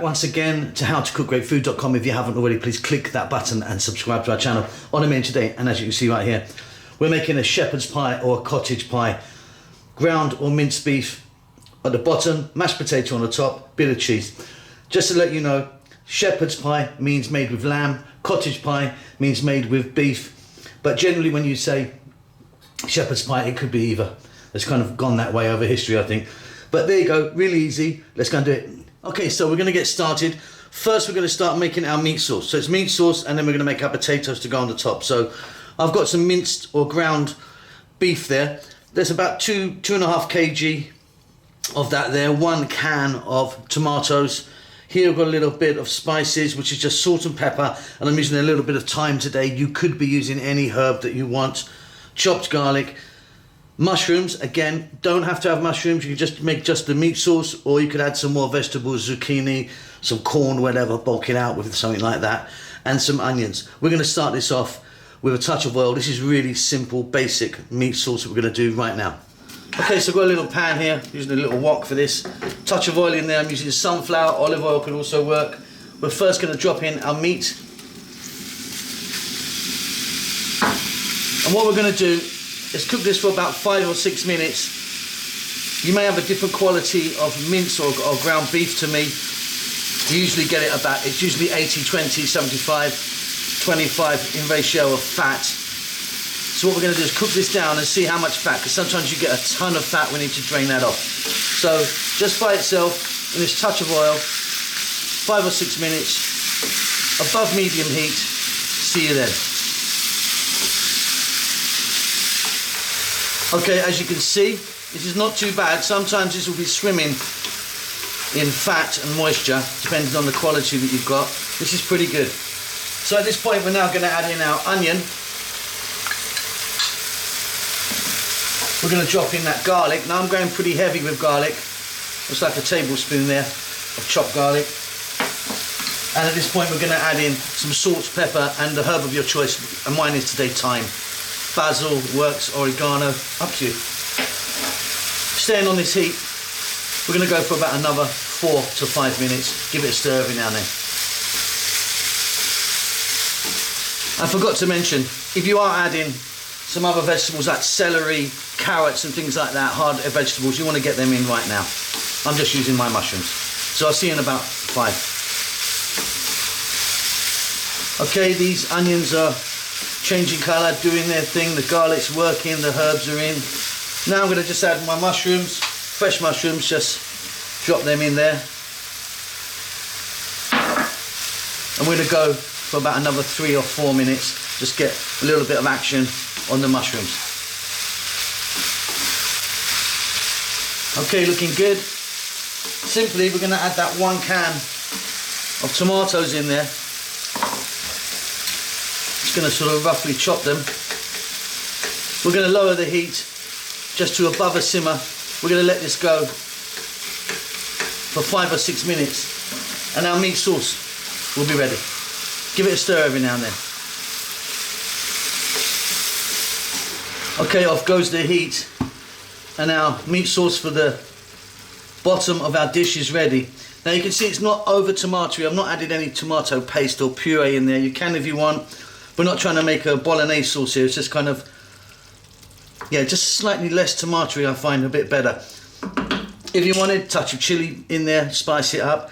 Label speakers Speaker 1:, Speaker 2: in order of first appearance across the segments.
Speaker 1: once again to howtocookgreatfood.com. If you haven't already, please click that button and subscribe to our channel. On the menu today, and as you can see right here, we're making a shepherd's pie or a cottage pie. Ground or minced beef at the bottom, mashed potato on the top, bit of cheese. Just to let you know, shepherd's pie means made with lamb, cottage pie means made with beef, but generally when you say shepherd's pie, it could be either. It's kind of gone that way over history, I think. But there you go, really easy. Let's go and do it. Okay, so we're gonna get started. First, we're gonna start making our meat sauce. So it's meat sauce, and then we're gonna make our potatoes to go on the top. So I've got some minced or ground beef there. There's about 2.5 kg of that there. 1 can of tomatoes. Here I've got a little bit of spices, which is just salt and pepper, and I'm using a little bit of thyme today. You could be using any herb that you want. Chopped garlic. Mushrooms, again, don't have to have mushrooms. You can just make just the meat sauce, or you could add some more vegetables, zucchini, some corn, whatever, bulk it out with something like that, and some onions. We're going to start this off with a touch of oil. This is really simple, basic meat sauce that we're going to do right now. Okay, so I've got a little pan here, using a little wok for this. Touch of oil in there. I'm using sunflower, olive oil can also work. We're first going to drop in our meat. And what we're going to do, let's cook this for about 5 or 6 minutes. You may have a different quality of mince or ground beef to me. You usually get it about, it's usually 80-20, 75-25 in ratio of fat. So what we're going to do is cook this down and see how much fat, because sometimes you get a ton of fat. We need to drain that off. So just by itself, with this touch of oil, 5 or 6 minutes, above medium heat. See you then. Okay, as you can see, this is not too bad. Sometimes this will be swimming in fat and moisture, depending on the quality that you've got. This is pretty good. So at this point, we're now going to add in our onion. We're going to drop in that garlic. Now I'm going pretty heavy with garlic. It's like a tablespoon there of chopped garlic. And at this point, we're going to add in some salt, pepper, and the herb of your choice. And mine is today thyme. Basil works, oregano, up to you. Staying on this heat, we're going to go for about another 4 to 5 minutes. Give it a stir every now and then. I forgot to mention, if you are adding some other vegetables like celery, carrots and things like that, hard vegetables, you want to get them in right now. I'm just using my mushrooms. So I'll see you in about 5. Okay, these onions are changing colour, doing their thing. The garlic's working, the herbs are in. Now I'm going to just add my mushrooms, fresh mushrooms, just drop them in there. And we're going to go for about another 3 or 4 minutes, just get a little bit of action on the mushrooms. Okay, looking good. Simply, we're going to add that 1 can of tomatoes in there. Going to sort of roughly chop them. We're going to lower the heat just to above a simmer. We're going to let this go for 5 or 6 minutes, and our meat sauce will be ready. Give it a stir every now and then. Okay, off goes the heat, and our meat sauce for the bottom of our dish is ready. Now you can see it's not over tomatoey. I've not added any tomato paste or puree in there. You can if you want. We're not trying to make a bolognese sauce here. It's just kind of, yeah, just slightly less tomatoey. I find a bit better. If you wanted a touch of chili in there, spice it up.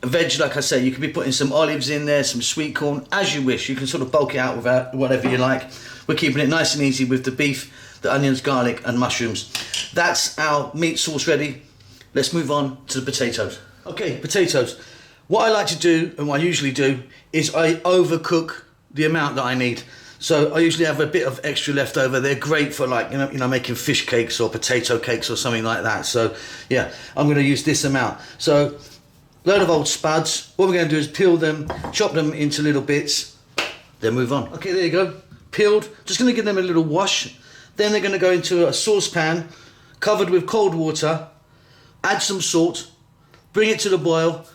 Speaker 1: Veg, like I say, you could be putting some olives in there, some sweet corn, as you wish. You can sort of bulk it out with whatever you like. We're keeping it nice and easy with the beef, the onions, garlic and mushrooms. That's our meat sauce ready. Let's move on to the potatoes. Okay, potatoes. What I like to do, and what I usually do, is I overcook the amount that I need. So I usually have a bit of extra left over. They're great for, like, you know, making fish cakes or potato cakes or something like that. So yeah, I'm going to use this amount. So load of old spuds. What we're going to do is peel them, chop them into little bits, then move on. Okay, there you go. Peeled. Just going to give them a little wash. Then they're going to go into a saucepan covered with cold water. Add some salt. Bring it to the boil.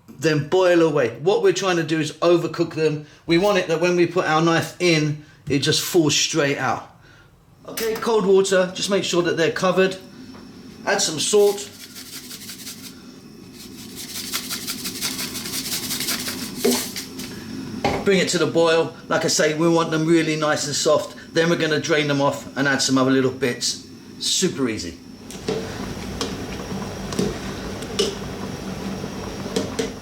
Speaker 1: Then boil away. What we're trying to do is overcook them. We want it that when we put our knife in, it just falls straight out. Okay, cold water, just make sure that they're covered. Add some salt. Bring it to the boil. Like I say, we want them really nice and soft. Then we're going to drain them off and add some other little bits. Super easy.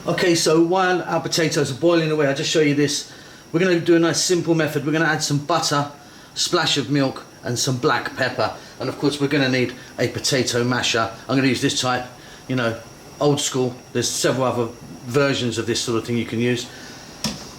Speaker 1: Okay, so while our potatoes are boiling away, I'll just show you this. We're going to do a nice simple method. We're going to add some butter, splash of milk and some black pepper. And of course we're going to need a potato masher. I'm going to use this type, you know, old school. There's several other versions of this sort of thing you can use.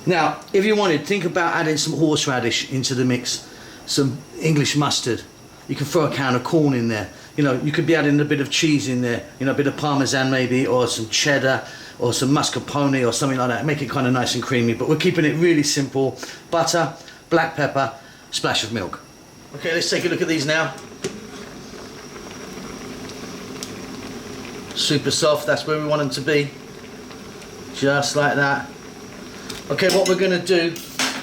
Speaker 1: Now, if you wanted, think about adding some horseradish into the mix, some English mustard. You can throw a can of corn in there. You know, you could be adding a bit of cheese in there, you know, a bit of Parmesan maybe, or some cheddar, or some mascarpone or something like that. Make it kind of nice and creamy, but we're keeping it really simple. Butter, black pepper, splash of milk. Okay, let's take a look at these now. Super soft, that's where we want them to be. Just like that. Okay, what we're going to do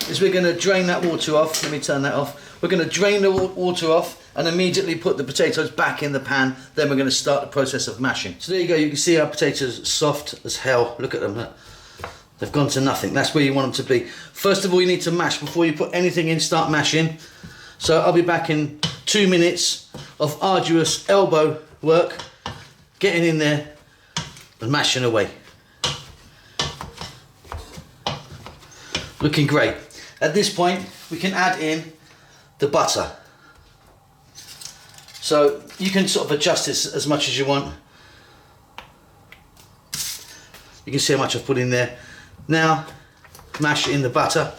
Speaker 1: is we're going to drain that water off. Let me turn that off. We're going to drain the water off and immediately put the potatoes back in the pan. Then we're going to start the process of mashing. So there you go, you can see our potatoes soft as hell. Look at them. They've gone to nothing. That's where you want them to be. First of all, you need to mash before you put anything in. Start mashing. So I'll be back in 2 minutes of arduous elbow work, getting in there and mashing away. Looking great. At this point, we can add in the butter. So you can sort of adjust this as much as you want. You can see how much I've put in there. Now, mash in the butter.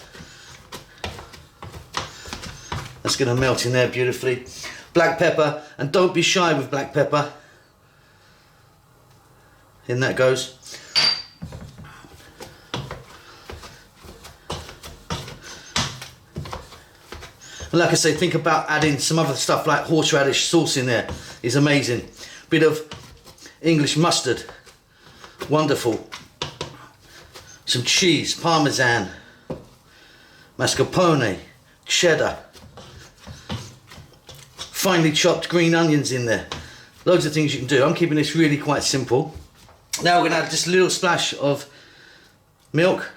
Speaker 1: That's going to melt in there beautifully. Black pepper, and don't be shy with black pepper. In that goes. And like I say, think about adding some other stuff like horseradish sauce in there. It's amazing. Bit of English mustard. Wonderful. Some cheese, Parmesan, mascarpone, cheddar. Finely chopped green onions in there. Loads of things you can do. I'm keeping this really quite simple. Now we're going to add just a little splash of milk.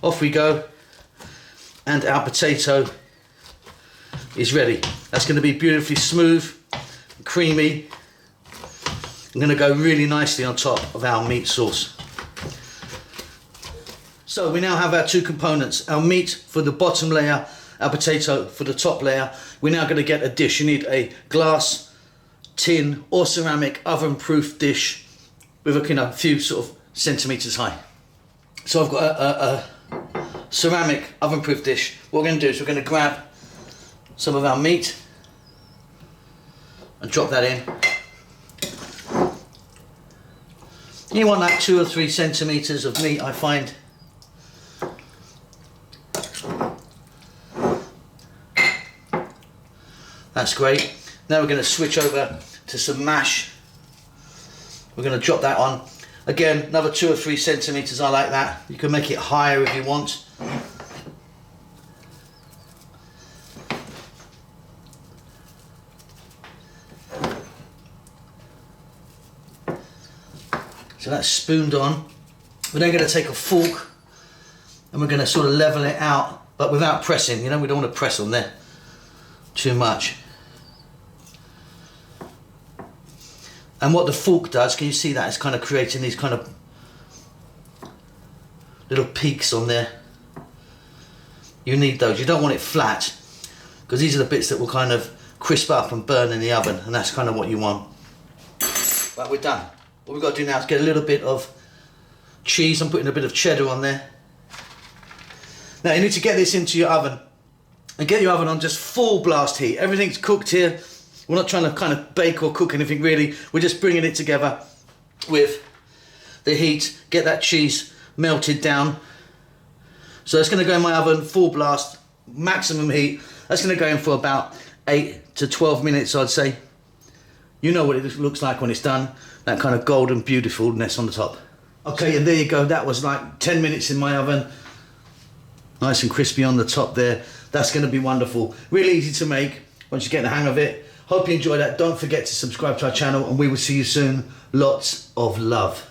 Speaker 1: Off we go, and our potato is ready. That's going to be beautifully smooth, and creamy. I'm going to go really nicely on top of our meat sauce. So we now have our two components, our meat for the bottom layer, our potato for the top layer. We're now going to get a dish. You need a glass, tin or ceramic oven-proof dish with a few sort of centimetres high. So I've got a ceramic oven-proof dish. What we're going to do is we're going to grab some of our meat and drop that in. You want like 2 or 3 centimetres of meat, I find. That's great. Now we're going to switch over to some mash. We're going to drop that on. Again, another 2 or 3 centimetres, I like that. You can make it higher if you want. So that's spooned on. We're then going to take a fork and we're going to sort of level it out, but without pressing. You know, we don't want to press on there too much. And what the fork does, can you see that? It's kind of creating these kind of little peaks on there. You need those. You don't want it flat, because these are the bits that will kind of crisp up and burn in the oven, and that's kind of what you want. Right, we're done. What we've got to do now is get a little bit of cheese. I'm putting a bit of cheddar on there. Now you need to get this into your oven and get your oven on just full blast heat. Everything's cooked here. We're not trying to kind of bake or cook anything really. We're just bringing it together with the heat. Get that cheese melted down. So it's going to go in my oven, full blast, maximum heat. That's going to go in for about 8 to 12 minutes, I'd say. You know what it looks like when it's done. That kind of golden beautifulness on the top. Okay, and there you go. That was like 10 minutes in my oven. Nice and crispy on the top there. That's going to be wonderful. Really easy to make once you get the hang of it. Hope you enjoyed that. Don't forget to subscribe to our channel, and we will see you soon. Lots of love.